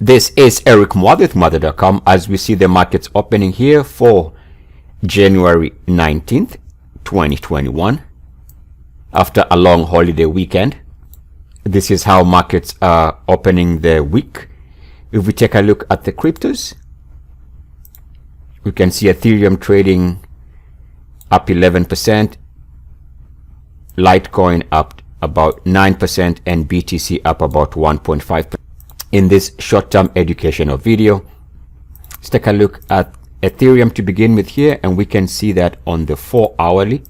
This is Eric Muathe with Muathe.com as we see the markets opening here for January 19th, 2021 after a long holiday weekend. This is how markets are opening the week. If we take a look at the cryptos, we can see Ethereum trading up 11%, Litecoin up about 9%, and BTC up about 1.5%. In this short-term educational video, let's take a look at Ethereum to begin with here, and we can see that on the 4-hourly.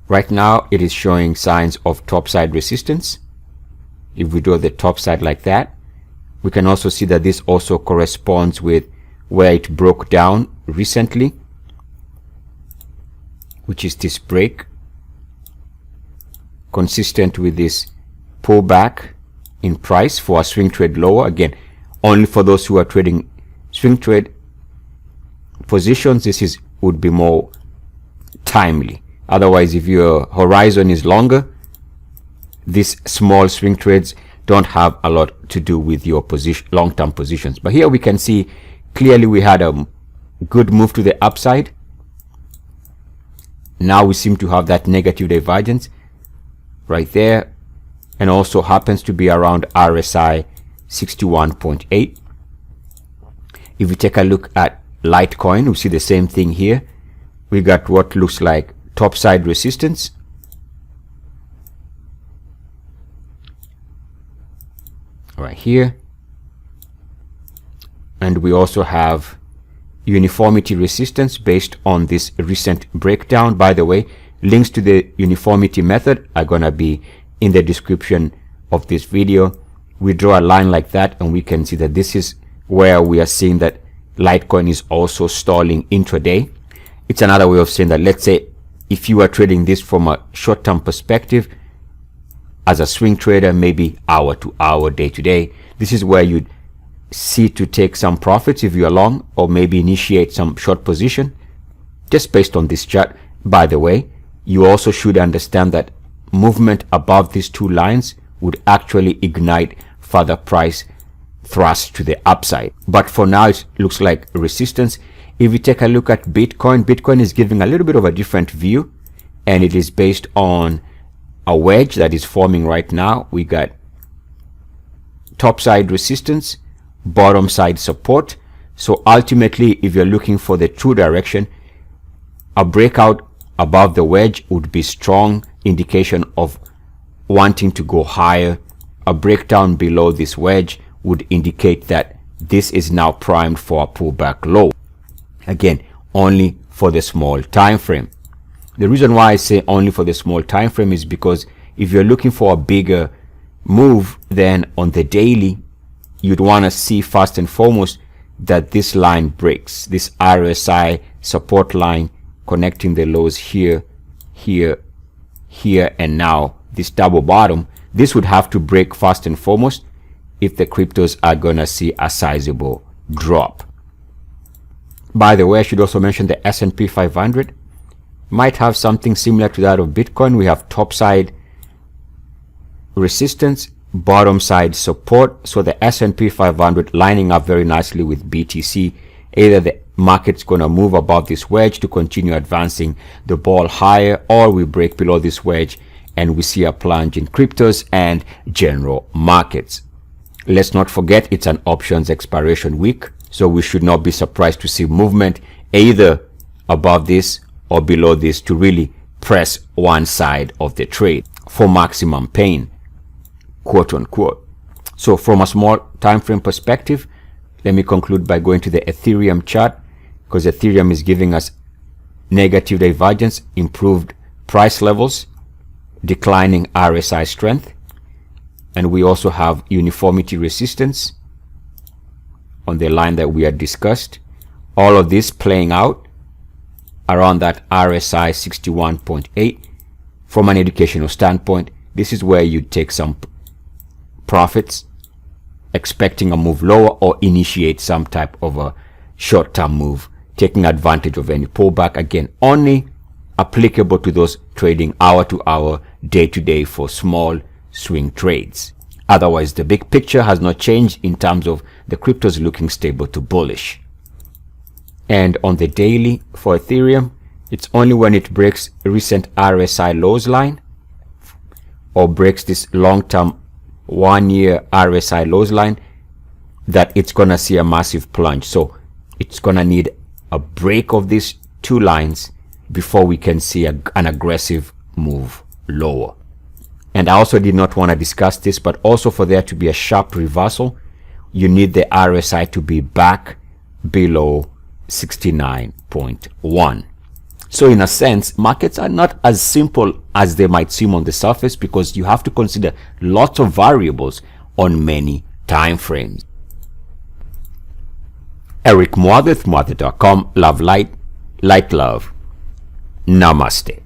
Right now, it is showing signs of topside resistance. If we draw the top side like that, we can also see that this also corresponds with where it broke down recently, which is this break, consistent with this pullback in price for a swing trade lower. Again, only for those who are trading swing trade positions, this would be more timely. Otherwise, if your horizon is longer, these small swing trades don't have a lot to do with your position, long-term positions. But here we can see clearly we had a good move to the upside. Now we seem to have that negative divergence right there, and also happens to be around RSI 61.8. If we take a look at Litecoin, we see the same thing here. We got what looks like topside resistance, right here, and we also have uniformity resistance based on this recent breakdown. By the way, links to the uniformity method are gonna be in the description of this video. We draw a line like that, and we can see that this is where we are seeing that Litecoin is also stalling intraday. It's another way of saying that, let's say if you are trading this from a short-term perspective as a swing trader, maybe hour to hour, day to day, this is where you'd see to take some profits if you're long, or maybe initiate some short position just based on this chart. By the way, you also should understand that movement above these two lines would actually ignite further price thrust to the upside. But for now, it looks like resistance. If we take a look at Bitcoin is giving a little bit of a different view, and it is based on a wedge that is forming right now. We got topside resistance, bottom side support. So ultimately, if you're looking for the true direction, a breakout above the wedge would be strong indication of wanting to go higher. A breakdown below this wedge would indicate that this is now primed for a pullback low. Again, only for the small time frame. The reason why I say only for the small time frame is because if you're looking for a bigger move, then on the daily, you'd want to see first and foremost that this line breaks, this RSI support line connecting the lows here, here, here, and now this double bottom. This would have to break first and foremost if the cryptos are gonna see a sizable drop. By the way, I should also mention the S&P 500 might have something similar to that of Bitcoin. We have topside resistance, bottom side support. So the S&P 500 lining up very nicely with BTC. Either the market's going to move above this wedge to continue advancing the ball higher, or we break below this wedge and we see a plunge in cryptos and general markets. Let's not forget it's an options expiration week, so we should not be surprised to see movement either above this or below this to really press one side of the trade for maximum pain, quote unquote. So from a small time frame perspective, let me conclude by going to the Ethereum chart, because Ethereum is giving us negative divergence, improved price levels, declining RSI strength, and we also have uniformity resistance on the line that we had discussed. All of this playing out around that RSI 61.8. From an educational standpoint, this is where you take some profits, expecting a move lower, or initiate some type of a short-term move, taking advantage of any pullback. Again, only applicable to those trading hour to hour, day to day for small swing trades. Otherwise, the big picture has not changed in terms of the cryptos looking stable to bullish. And on the daily for Ethereum, it's only when it breaks recent RSI lows line or breaks this long-term 1-year RSI lows line that it's gonna see a massive plunge. So it's gonna need a break of these two lines before we can see an aggressive move lower. And I also did not want to discuss this, but also for there to be a sharp reversal, you need the RSI to be back below 69.1. So in a sense, markets are not as simple as they might seem on the surface, because you have to consider lots of variables on many time frames. Eric Muathe, Muathe.com. Love light, light love. Namaste.